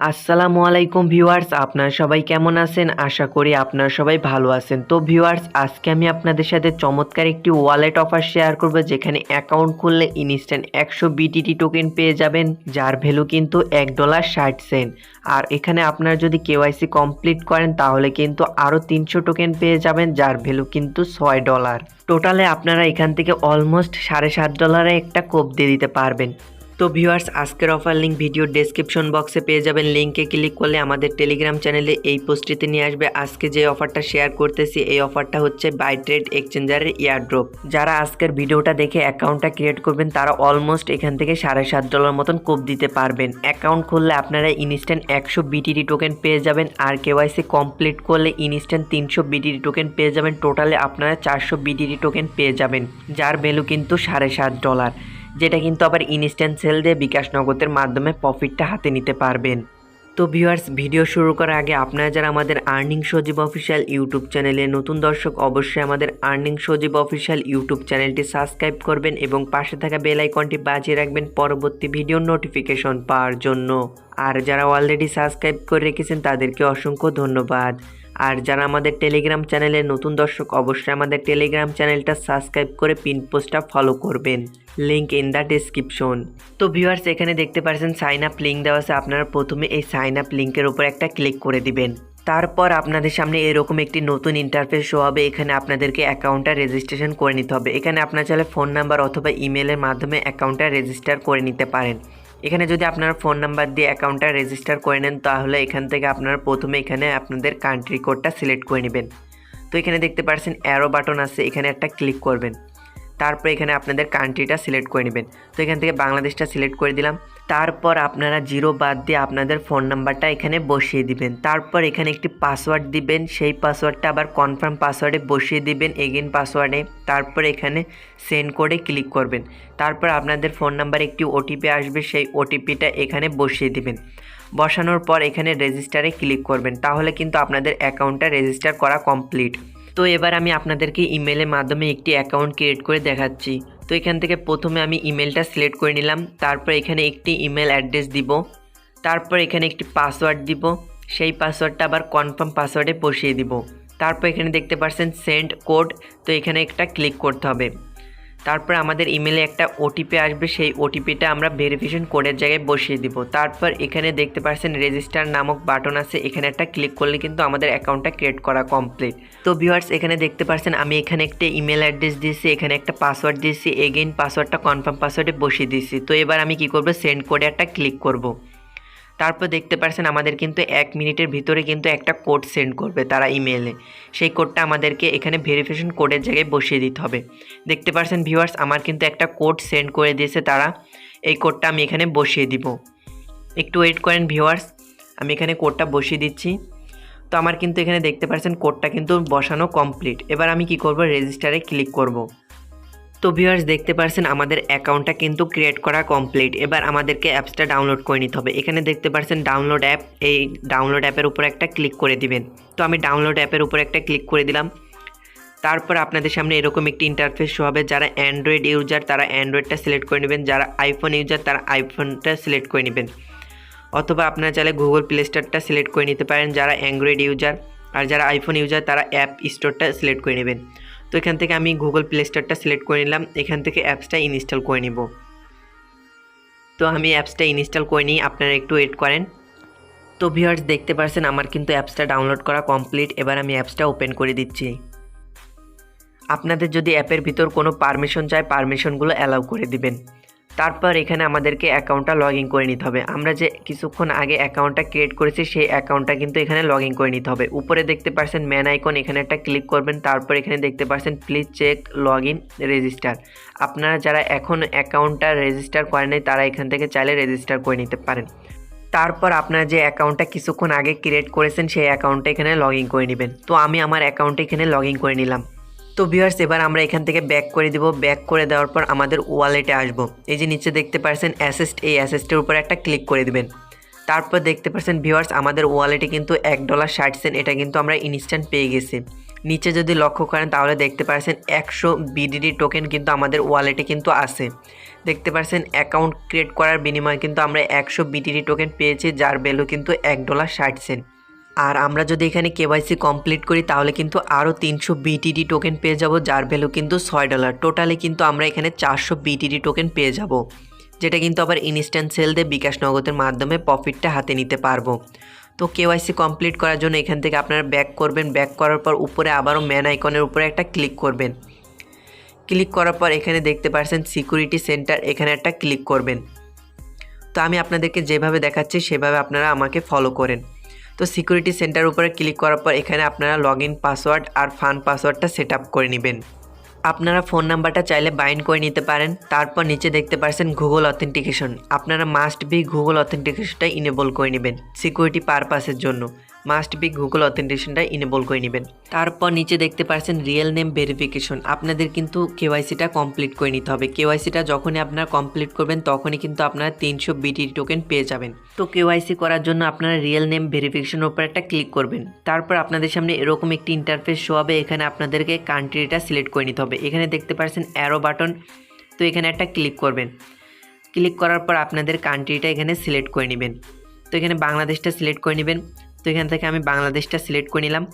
আসসালামু আলাইকুম ভিউয়ার্স, আপনারা সবাই কেমন আছেন? আশা করি আপনারা সবাই ভালো আছেন। তো ভিউয়ার্স, আজকে আমি আপনাদের সাথে চমৎকার একটি ওয়ালেট অফার শেয়ার করব, যেখানে অ্যাকাউন্ট খুললে ইনস্ট্যান্ট 100 বিটিটি টোকেন পেয়ে যাবেন, যার ভ্যালু কিন্তু $1.60। আর এখানে আপনারা যদি কেওয়াইসি কমপ্লিট করেন তাহলে কিন্তু আরও 300 টোকেন পেয়ে যাবেন, যার ভ্যালু কিন্তু $6। টোটালে আপনারা এখান থেকে অলমোস্ট $7.5 একটা কোপ দিয়ে দিতে পারবেন। তো ভিউয়ার্স, আজকের অফার লিঙ্ক ভিডিও ডেসক্রিপশন বক্সে পেয়ে যাবেন। লিঙ্কে ক্লিক করলে আমাদের টেলিগ্রাম চ্যানেলে এই পোস্টটিতে নিয়ে আসবে। আজকে যে অফারটা শেয়ার করতেছি এই অফারটা হচ্ছে বাই ট্রেড এক্সচেঞ্জারের এয়ারড্রপ। যারা আজকের ভিডিওটা দেখে অ্যাকাউন্টটা ক্রিয়েট করবেন তারা অলমোস্ট এখান থেকে $7.5 মতন কোপ দিতে পারবেন। অ্যাকাউন্ট খুললে আপনারা ইনস্ট্যান্ট 100 বিটিডি টোকেন পেয়ে যাবেন, আর কেওয়াইসি কমপ্লিট করলে ইনস্ট্যান্ট 300 বিটিডি টোকেন পেয়ে যাবেন। টোটালে আপনারা 400 বিটিডি টোকেন পেয়ে যাবেন, যার ভ্যালু কিন্তু $7.5, যেটা কিন্তু আবার ইনস্ট্যান্ট সেল দিয়ে বিকাশ নগদের মাধ্যমে প্রফিটটা হাতে নিতে পারবেন। তো ভিউয়ার্স, ভিডিও শুরু করার আগে আপনারা যারা আমাদের আর্নিং সজীব অফিসিয়াল ইউটিউব চ্যানেলে নতুন দর্শক, অবশ্যই আমাদের আর্নিং সজীব অফিসিয়াল ইউটিউব চ্যানেলটি সাবস্ক্রাইব করবেন এবং পাশে থাকা বেল আইকনটি বাজিয়ে রাখবেন পরবর্তী ভিডিওর নোটিফিকেশন পাওয়ার জন্য। আর যারা অলরেডি সাবস্ক্রাইব করে রেখেছেন তাদেরকে অসংখ্য ধন্যবাদ। আর যারা আমাদের টেলিগ্রাম চ্যানেলে নতুন দর্শক, অবশ্যই আমাদের টেলিগ্রাম চ্যানেলটা সাবস্ক্রাইব করে পিন পোস্টটা ফলো করবেন, লিঙ্ক ইন দ্য ডেসক্রিপশন। তো ভিউয়ার্স, এখানে দেখতে পাচ্ছেন সাইন আপ লিঙ্ক দেওয়া আছে। আপনারা প্রথমে এই সাইন আপ লিঙ্কের উপর একটা ক্লিক করে দিবেন। তারপর আপনাদের সামনে এরকম একটি নতুন ইন্টারফেস শো হবে। এখানে আপনাদেরকে অ্যাকাউন্টটা রেজিস্ট্রেশন করে নিতে হবে। এখানে আপনার চাইলে ফোন নাম্বার অথবা ইমেলের মাধ্যমে অ্যাকাউন্টটা রেজিস্টার করে নিতে পারেন। এখানে যদি আপনারা ফোন নাম্বার দিয়ে অ্যাকাউন্টটা রেজিস্টার করে নেন তাহলে এখান থেকে আপনারা প্রথমে এখানে আপনাদের কান্ট্রি কোডটা সিলেক্ট করে নেবেন। তো এখানে দেখতে পাচ্ছেন অ্যারো বাটন আছে, এখানে একটা ক্লিক করবেন। তারপর এখানে আপনাদের কান্ট্রিটা সিলেক্ট করে নেবেন। তো এখান থেকে বাংলাদেশটা সিলেক্ট করে দিলাম। তারপর আপনারা জিরো বাদ দিয়ে আপনাদের ফোন নাম্বারটা এখানে বসিয়ে দিবেন। তারপর এখানে একটি পাসওয়ার্ড দিবেন, সেই পাসওয়ার্ডটা আবার কনফার্ম পাসওয়ার্ডে বসিয়ে দিবেন, এগেন পাসওয়ার্ডে। তারপর এখানে সেন্ড করে ক্লিক করবেন। তারপর আপনাদের ফোন নাম্বারে একটি ওটিপি আসবে, সেই ওটিপিটা এখানে বসিয়ে দিবেন। বসানোর পর এখানে রেজিস্টারে ক্লিক করবেন, তাহলে কিন্তু আপনাদের অ্যাকাউন্টটা রেজিস্টার করা কমপ্লিট। তো এবার আমি আপনাদেরকে ইমেলের মাধ্যমে একটি অ্যাকাউন্ট ক্রিয়েট করে দেখাচ্ছি। তো এখান থেকে প্রথমে আমি ইমেলটা সিলেক্ট করে নিলাম। তারপর এখানে একটি ইমেল অ্যাড্রেস দিব। তারপর এখানে একটি পাসওয়ার্ড দিব, সেই পাসওয়ার্ডটা আবার কনফার্ম পাসওয়ার্ডে বসিয়ে দিব। তারপর এখানে দেখতে পাচ্ছেন সেন্ড কোড, তো এখানে একটা ক্লিক করতে হবে। তারপর আমাদের ইমেলে একটা ওটিপি আসবে, সেই ওটিপিটা আমরা ভেরিফিকেশন কোডের জায়গায় বসিয়ে দিব। তারপর এখানে দেখতে পাচ্ছেন রেজিস্টার নামক বাটন আছে, এখানে একটা ক্লিক করলে কিন্তু আমাদের অ্যাকাউন্টটা ক্রিয়েট করা কমপ্লিট। তো ভিউয়ার্স, এখানে দেখতে পাচ্ছেন আমি এখানে একটা ইমেল অ্যাড্রেস দিয়েছি, এখানে একটা পাসওয়ার্ড দিয়েছি, এগেইন পাসওয়ার্ডটা কনফার্ম পাসওয়ার্ডে বসিয়ে দিয়েছি। তো এবার আমি কি করব, সেন্ড কোডে একটা ক্লিক করব। তারপর দেখতে পাচ্ছেন আমাদের কিন্তু 1 মিনিটের ভিতরে কিন্তু একটা কোড সেন্ড করবে তারা ইমেলে। সেই কোডটা আমাদেরকে এখানে ভেরিফিকেশন কোডের জায়গায় বসিয়ে দিতে হবে। দেখতে পাচ্ছেন ভিউয়ার্স, আমার কিন্তু একটা কোড সেন্ড করে দিয়েছে তারা। এই কোডটা আমি এখানে বসিয়ে দিব। একটু ওয়েট করেন ভিউয়ার্স, আমি এখানে কোডটা বসিয়ে দিচ্ছি। তো আমার কিন্তু এখানে দেখতে পাচ্ছেন কোডটা কিন্তু বসানো কমপ্লিট। এবার আমি কি করব, রেজিস্টারে ক্লিক করব। তো ভিউয়ার্স, দেখতে পাচ্ছেন আমাদের অ্যাকাউন্টটা কিন্তু ক্রিয়েট করা কমপ্লিট। এবার আমাদেরকে অ্যাপসটা ডাউনলোড করে নিতে হবে। এখানে দেখতে পাচ্ছেন ডাউনলোড অ্যাপ, এই ডাউনলোড অ্যাপের উপর একটা ক্লিক করে দিবেন। তো আমি ডাউনলোড অ্যাপের উপর একটা ক্লিক করে দিলাম। তারপর আপনাদের সামনে এরকম একটি ইন্টারফেস শো হবে। যারা অ্যান্ড্রয়েড ইউজার তারা অ্যান্ড্রয়েডটা সিলেক্ট করে নেবেন, যারা আইফোন ইউজার তারা আইফোনটা সিলেক্ট করে নেবেন, অথবা আপনারা চাইলে গুগল প্লে স্টোরটা সিলেক্ট করে নিতে পারেন যারা অ্যান্ড্রয়েড ইউজার। আর যারা আইফোন ইউজার তারা অ্যাপ স্টোরটা সিলেক্ট করে নেবেন। তো এখান থেকে আমি গুগল প্লে স্টোরটা সিলেক্ট করে নিলাম, এখান থেকে অ্যাপসটা ইনস্টল করে নিব। তো আমি অ্যাপসটা ইনস্টল করে নিই, আপনারা একটু ওয়েট করেন। তো ভিউয়ার্স, দেখতে পাচ্ছেন আমার কিন্তু অ্যাপসটা ডাউনলোড করা কমপ্লিট। এবার আমি অ্যাপসটা ওপেন করে দিচ্ছি। আপনাদের যদি অ্যাপের ভিতর কোনো পারমিশন চায় পারমিশনগুলো অ্যালাউ করে দিবেন। তারপর এখানে আমাদেরকে অ্যাকাউন্টটা লগ ইন করে নিতে হবে। আমরা যে কিছুক্ষণ আগে অ্যাকাউন্টটা ক্রিয়েট করেছি সেই অ্যাকাউন্টটা কিন্তু এখানে লগ ইন করে নিতে হবে। উপরে দেখতে পাচ্ছেন ম্যান আইকন, এখানে একটা ক্লিক করবেন। তারপর এখানে দেখতে পাচ্ছেন please check log in register. আপনারা যারা এখন অ্যাকাউন্টটা রেজিস্টার করেন নাই তারা এখান থেকে চাইলে রেজিস্টার করে নিতে পারেন। তারপর আপনারা যে অ্যাকাউন্টটা কিছুক্ষণ আগে ক্রিয়েট করেছেন সেই অ্যাকাউন্টটা এখানে লগ ইন করে নেবেন। তো আমি আমার অ্যাকাউন্টে এখানে লগ ইন করে নিলাম। তো ভিউয়ার্স, এবার আমরা এখান থেকে ব্যাক করে দিব। ব্যাক করে দেওয়ার পর আমাদের ওয়ালেটে আসবো। এই যে নিচে দেখতে পাচ্ছেন অ্যাসেস্ট, এই অ্যাসেস্টের উপর একটা ক্লিক করে দিবেন। তারপর দেখতে পাচ্ছেন ভিউয়ার্স, আমাদের ওয়ালেটে কিন্তু $1.60 এটা কিন্তু আমরা ইনস্ট্যান্ট পেয়ে গেছি। নিচে যদি লক্ষ্য করেন তাহলে দেখতে পাচ্ছেন 100 বিডিডি টোকেন কিন্তু আমাদের ওয়ালেটে কিন্তু আছে। দেখতে পাচ্ছেন অ্যাকাউন্ট ক্রিয়েট করার বিনিময়ে কিন্তু আমরা 100 বিডিডি টোকেন পেয়েছি, যার ভ্যালু কিন্তু $1.60। আর আমরা যদি এখানে কেওয়াইসি কমপ্লিট করি তাহলে কিন্তু আরও 300 বিটিডি টোকেন পেয়ে যাব, যার ভ্যালু কিন্তু $6। টোটালি কিন্তু আমরা এখানে 400 বিটিডি টোকেন পেয়ে যাব, যেটা কিন্তু আবার ইনস্ট্যান্ট সেল দিয়ে বিকাশ নগদের মাধ্যমে প্রফিটটা হাতে নিতে পারবো। তো কেওয়াইসি কমপ্লিট করার জন্য এখান থেকে আপনারা ব্যাক করবেন। ব্যাক করার পর উপরে আবারও ম্যান আইকনের উপরে একটা ক্লিক করবেন। ক্লিক করার পর এখানে দেখতে পাচ্ছেন সিকিউরিটি সেন্টার, এখানে একটা ক্লিক করবেন। তো আমি আপনাদেরকে যেভাবে দেখাচ্ছি সেভাবে আপনারা আমাকে ফলো করেন। তো সিকিউরিটি সেন্টার উপরে ক্লিক করার পর এখানে আপনারা লগইন পাসওয়ার্ড আর ফান্ড পাসওয়ার্ডটা সেট আপ করে নেবেন। আপনারা ফোন নাম্বারটা চাইলে বাইন্ড করে নিতে পারেন। তারপর নিচে দেখতে পাচ্ছেন গুগল অথেন্টিকেশন, আপনারা মাস্ট বি গুগল অথেন্টিকেশনটা ইনেবল করে নেবেন সিকিউরিটি পারপাসের জন্য। মাস্ট বি গুগল অথেন্টিকেশনটা ইনেবল করে নেবেন। তারপর নিচে দেখতে পাচ্ছেন রিয়েল নেম ভেরিফিকেশন, আপনাদের কিন্তু কেওয়াইসিটা কমপ্লিট করে নিতে হবে। কেওয়াইসিটা যখনই আপনারা কমপ্লিট করবেন তখনই কিন্তু আপনারা 300 বিটিডি টোকেন পেয়ে যাবেন। তো কেওয়াইসি করার জন্য আপনারা রিয়েল নেম ভেরিফিকেশনের উপর একটা ক্লিক করবেন। তারপর আপনাদের সামনে এরকম একটি ইন্টারফেস শো হবে, এখানে আপনাদেরকে কান্ট্রিটা সিলেক্ট করে নিতে হবে। এখানে দেখতে পাচ্ছেন অ্যারো বাটন, তো এখানে একটা ক্লিক করবেন। ক্লিক করার পর আপনাদের কান্ট্রিটা এখানে সিলেক্ট করে নেবেন। তো এখানে বাংলাদেশটা সিলেক্ট করে নেবেন। তো এখান থেকে আমি বাংলাদেশটা সিলেক্ট করে নিলাম।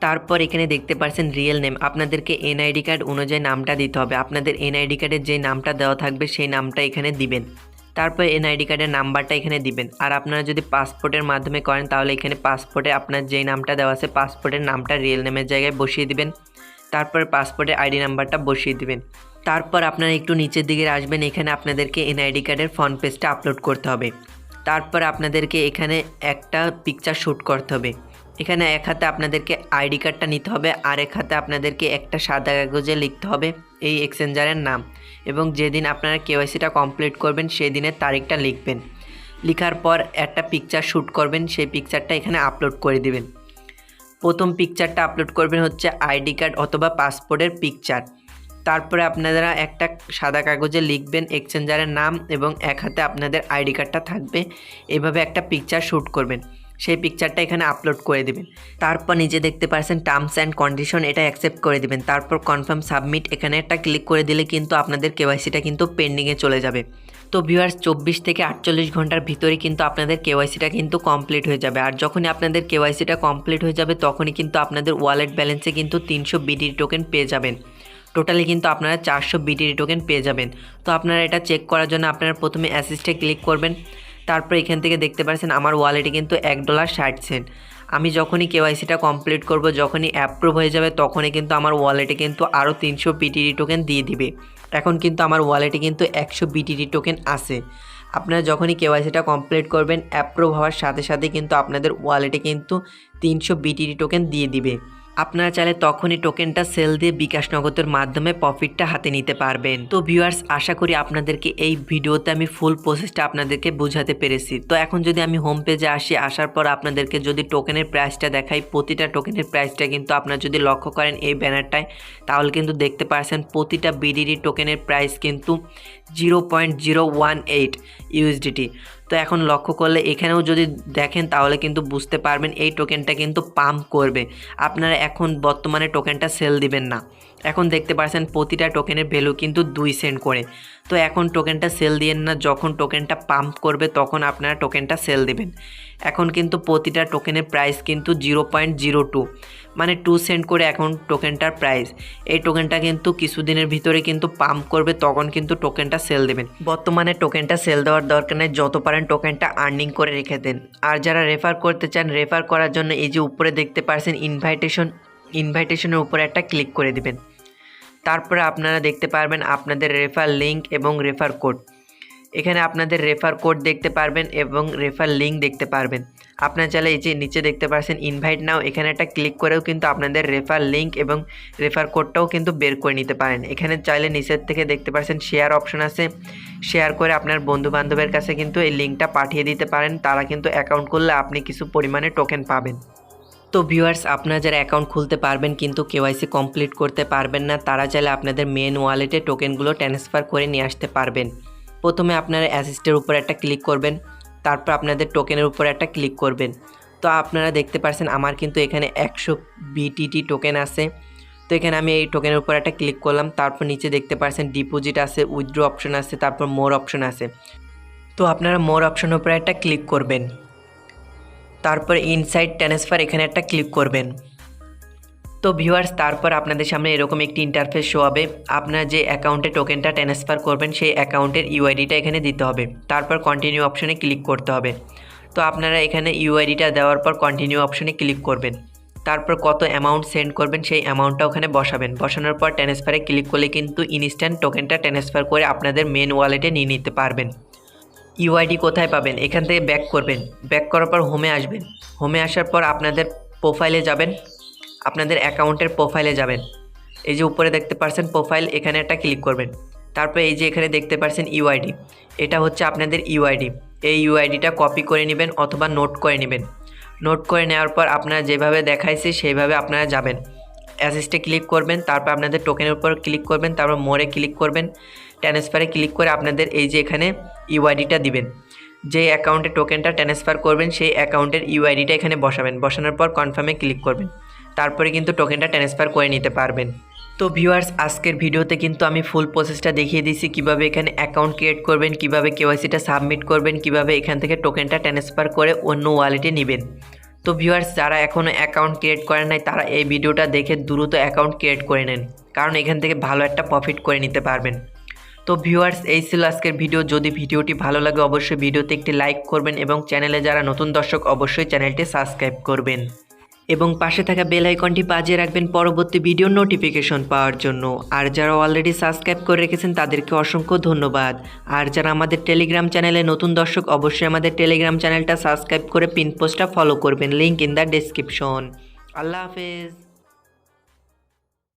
তারপর এখানে দেখতে পাচ্ছেন রিয়েল নেম, আপনাদেরকে এনআইডি কার্ড অনুযায়ী নামটা দিতে হবে। আপনাদের এনআইডি কার্ডের যে নামটা দেওয়া থাকবে সেই নামটা এখানে দিবেন। তারপর এনআইডি কার্ডের নাম্বারটা এখানে দিবেন। আর আপনারা যদি পাসপোর্টের মাধ্যমে করেন তাহলে এখানে পাসপোর্টে আপনার যেই নামটা দেওয়া আছে পাসপোর্টের নামটা রিয়েল নেমের জায়গায় বসিয়ে দিবেন। তারপর পাসপোর্টের আইডি নাম্বারটা বসিয়ে দিবেন। তারপর আপনারা একটু নিচের দিকে আসবেন, এখানে আপনাদেরকে এনআইডি কার্ডের ফ্রন্ট পেজটা আপলোড করতে হবে। তারপর আপনাদেরকে এখানে একটা পিকচার শ্যুট করতে হবে। এখানে এক হাতে আপনাদেরকে আইডি কার্ডটা নিতে হবে, আর এক হাতে আপনাদেরকে একটা সাদা কাগজে লিখতে হবে এই এক্সচেঞ্জারের নাম, এবং যেদিন আপনারা কেওয়াইসিটা কমপ্লিট করবেন সেই দিনের তারিখটা লিখবেন। লেখার পর একটা পিকচার শ্যুট করবেন, সেই পিকচারটা এখানে আপলোড করে দিবেন। প্রথম পিকচারটা আপলোড করবেন হচ্ছে আইডি কার্ড অথবা পাসপোর্টের পিকচার। তারপরে আপনারা একটা সাদা কাগজে লিখবেন এক্সচেঞ্জারের নাম এবং এক হাতে আপনাদের আইডি কার্ডটা থাকবে। এভাবে একটা পিকচার শ্যুট করবেন, সেই পিকচারটা এখানে আপলোড করে দিবেন। তারপর নিচে দেখতে পাচ্ছেন টার্মস অ্যান্ড কন্ডিশন, এটা অ্যাকসেপ্ট করে দিবেন। তারপর কনফার্ম সাবমিট, এখানে একটা ক্লিক করে দিলে কিন্তু আপনাদের কেওয়াইসিটা কিন্তু পেন্ডিংয়ে চলে যাবে। তো ভিউয়ার্স 24 থেকে 48 ঘন্টার ভিতরে কিন্তু আপনাদের কেওয়াইসিটা কিন্তু কমপ্লিট হয়ে যাবে। আর যখনই আপনাদের কেওয়াইসিটা কমপ্লিট হয়ে যাবে তখনই কিন্তু আপনাদের ওয়ালেট ব্যালেন্সে কিন্তু 300 বিডিডি টোকেন পেয়ে যাবেন। টোটালি কিন্তু আপনারা 400 বিডিডি টোকেন পেয়ে যাবেন। তো আপনারা এটা চেক করার জন্য আপনারা প্রথমে অ্যাসিস্টে ক্লিক করবেন। তারপর এখান থেকে দেখতে পাচ্ছেন আমার ওয়ালেটে কিন্তু $1.60। আমি যখনই কেওয়াইসিটা কমপ্লিট করব, যখনই অ্যাপ্রুভ হয়ে যাবে তখনই কিন্তু আমার ওয়ালেটে কিন্তু আরও 300 বিটিডি টোকেন দিয়ে দিবে। এখন কিন্তু আমার ওয়ালেটে কিন্তু 100 বিটিডি টোকেন আছে। আপনারা যখনই কেওয়াইসিটা কমপ্লিট করবেন অ্যাপ্রুভ হওয়ার সাথে সাথে কিন্তু আপনাদের ওয়ালেটে কিন্তু 300 বিটিডি টোকেন দিয়ে দিবে। আপনারা চাইলে তখনই টোকেনটা সেল দিয়ে বিকাশ নগদের মাধ্যমে প্রফিটটা হাতে নিতে পারবেন। তো ভিউয়ার্স আশা করি আপনাদেরকে এই ভিডিওতে আমি ফুল প্রসেসটা আপনাদেরকে বোঝাতে পেরেছি। তো এখন যদি আমি হোম পেজে আসি, আসার পর আপনাদেরকে যদি টোকেনের প্রাইসটা দেখাই, প্রতিটা টোকেনের প্রাইসটা কিন্তু আপনারা যদি লক্ষ্য করেন এই ব্যানারটায় তাহলে কিন্তু দেখতে পাচ্ছেন প্রতিটা বিডিডি টোকেনের প্রাইস কিন্তু 0.018 ইউএসডিটি। তো এখন লক্ষ্য করলে এখানেও যদি দেখেন তাহলে কিন্তু বুঝতে পারবেন এই টোকেনটা কিন্তু পাম্প করবে। আপনারা এখন বর্তমানে টোকেনটা সেল দিবেন না। এখন দেখতে পাচ্ছেন প্রতিটা টোকেনের ভ্যালু কিন্তু 2 সেন্ট করে। তো এখন টোকেনটা সেল দিয়েন না, যখন টোকেনটা পাম্প করবে তখন আপনারা টোকেনটা সেল দিবেন। এখন কিন্তু প্রতিটা টোকেনের প্রাইস কিন্তু 0.02 মানে 2 সেন্ট করে এখন টোকেনটার প্রাইস। এই টোকেনটা কিন্তু কিছুদিনের ভিতরে কিন্তু পাম্প করবে, তখন কিন্তু টোকেনটা সেল দেবেন। বর্তমানে টোকেনটা সেল দেওয়ার দরকার নেই, যত পারেন টোকেনটা আর্নিং করে রেখে দেন। আর যারা রেফার করতে চান, রেফার করার জন্য এই যে উপরে দেখতে পাচ্ছেন ইনভাইটেশনের উপরে একটা ক্লিক করে দিবেন। তারপরে আপনারা দেখতে পারবেন আপনাদের রেফার লিঙ্ক এবং রেফার কোড। এখানে আপনাদের রেফার কোড দেখতে পারবেন এবং রেফার লিঙ্ক দেখতে পারবেন। আপনারা চাইলে এই যে নিচে দেখতে পাচ্ছেন ইনভাইট নাও, এখানে একটা ক্লিক করেও কিন্তু আপনাদের রেফার লিঙ্ক এবং রেফার কোডটাও কিন্তু বের করে নিতে পারেন। এখানে চাইলে নিচের থেকে দেখতে পাচ্ছেন শেয়ার অপশন আছে, শেয়ার করে আপনার বন্ধু বান্ধবের কাছে কিন্তু এই লিঙ্কটা পাঠিয়ে দিতে পারেন। তারা কিন্তু অ্যাকাউন্ট করলে আপনি কিছু পরিমাণে টোকেন পাবেন। তো ভিউয়ার্স আপনারা যারা অ্যাকাউন্ট খুলতে পারবেন কিন্তু কেওয়াইসি কমপ্লিট করতে পারবেন না, তারা চাইলে আপনাদের মেন ওয়ালেটে টোকেনগুলো ট্রান্সফার করে নিয়ে আসতে পারবেন। প্রথমে আপনারা অ্যাসিস্টের উপর একটা ক্লিক করবেন, তারপর আপনাদের টোকেনের উপর একটা ক্লিক করবেন। তো আপনারা দেখতে পাচ্ছেন আমার কিন্তু এখানে 100 বিটিটি টোকেন আছে। তো এখানে আমি এই টোকেনের উপর একটা ক্লিক করলাম, তারপর নিচে দেখতে পাচ্ছেন ডিপোজিট আছে, উইথড্র অপশন আছে, তারপর মোর অপশন আছে। তো আপনারা মোর অপশনের উপরে একটা ক্লিক করবেন, তারপর ইনসাইড ট্রান্সফার এখানে একটা ক্লিক করবেন। তো ভিউয়ার্স তারপর আপনাদের সামনে এরকম একটি ইন্টারফেস শো হবে। আপনার যে অ্যাকাউন্টে টোকেনটা ট্রান্সফার করবেন সেই অ্যাকাউন্টের ইউআইডিটা এখানে দিতে হবে, তারপর কন্টিনিউ অপশনে ক্লিক করতে হবে। তো আপনারা এখানে ইউআইডিটা দেওয়ার পর কন্টিনিউ অপশনে ক্লিক করবেন, তারপর কত অ্যামাউন্ট সেন্ড করবেন সেই অ্যামাউন্টটা ওখানে বসাবেন। বসানোর পর ট্রান্সফারে ক্লিক করলে কিন্তু ইনস্ট্যান্ট টোকেনটা ট্রান্সফার করে আপনাদের মেন ওয়ালেটে নিয়ে নিতে পারবেন। ইউআইডি কোথায় পাবেন? এখান থেকে ব্যাক করবেন, ব্যাক করার পর হোমে আসবেন। হোমে আসার পর আপনাদের প্রোফাইলে যাবেন, আপনাদের অ্যাকাউন্টের প্রোফাইলে যাবেন। এই যে উপরে দেখতে পাচ্ছেন প্রোফাইল, এখানে একটা ক্লিক করবেন। তারপর এই যে এখানে দেখতে পাচ্ছেন ইউআইডি, এটা হচ্ছে আপনাদের ইউআইডি। এই ইউআইডিটা কপি করে নেবেন অথবা নোট করে নেবেন। নোট করে নেওয়ার পর আপনারা যেভাবে দেখাইছে সেইভাবে আপনারা যাবেন, অ্যাসিস্টে ক্লিক করবেন, তারপর আপনাদের টোকেনের উপর ক্লিক করবেন, তারপর মোরে ক্লিক করবেন, ট্রান্সফারে ক্লিক করে আপনাদের এই যে এখানে ইউআইডিটা দিবেন। যে অ্যাকাউন্টে টোকেনটা ট্রান্সফার করবেন সেই অ্যাকাউন্টের ইউআইডিটা এখানে বসাবেন। বসানোর পর কনফার্মে ক্লিক করবেন, তারপরে কিন্তু টোকেনটা ট্রান্সফার করে নিতে পারবেন। তো ভিউয়ার্স আজকের ভিডিওতে কিন্তু আমি ফুল প্রসেসটা দেখিয়ে দিয়েছি, কিভাবে এখানে অ্যাকাউন্ট ক্রিয়েট করবেন, কিভাবে কেওয়াইসিটা সাবমিট করবেন, কিভাবে এখান থেকে টোকেনটা ট্রান্সফার করে অন্য ওয়ালেটে নেবেন। তো ভিউয়ার্স যারা এখনও অ্যাকাউন্ট ক্রিয়েট করেন নাই তারা এই ভিডিওটা দেখে দ্রুত অ্যাকাউন্ট ক্রিয়েট করে নেন, কারণ এখান থেকে ভালো একটা প্রফিট করে নিতে পারবেন। তো ভিউয়ার্স এই ছিল আজকের ভিডিও। যদি ভিডিওটি ভালো লাগে অবশ্যই ভিডিওতে একটি লাইক করবেন এবং চ্যানেলে যারা নতুন দর্শক অবশ্যই চ্যানেলটি সাবস্ক্রাইব করবেন এবং পাশে থাকা বেল আইকনটি বাজিয়ে রাখবেন পরবর্তী ভিডিওর নোটিফিকেশন পাওয়ার জন্য। আর যারা অলরেডি সাবস্ক্রাইব করে রেখেছেন তাদেরকে অসংখ্য ধন্যবাদ। আর যারা আমাদের টেলিগ্রাম চ্যানেলে নতুন দর্শক অবশ্যই আমাদের টেলিগ্রাম চ্যানেলটা সাবস্ক্রাইব করে পিন পোস্টটা ফলো করবেন, লিঙ্ক ইন দ্য ডেসক্রিপশন। আল্লাহ হাফেজ।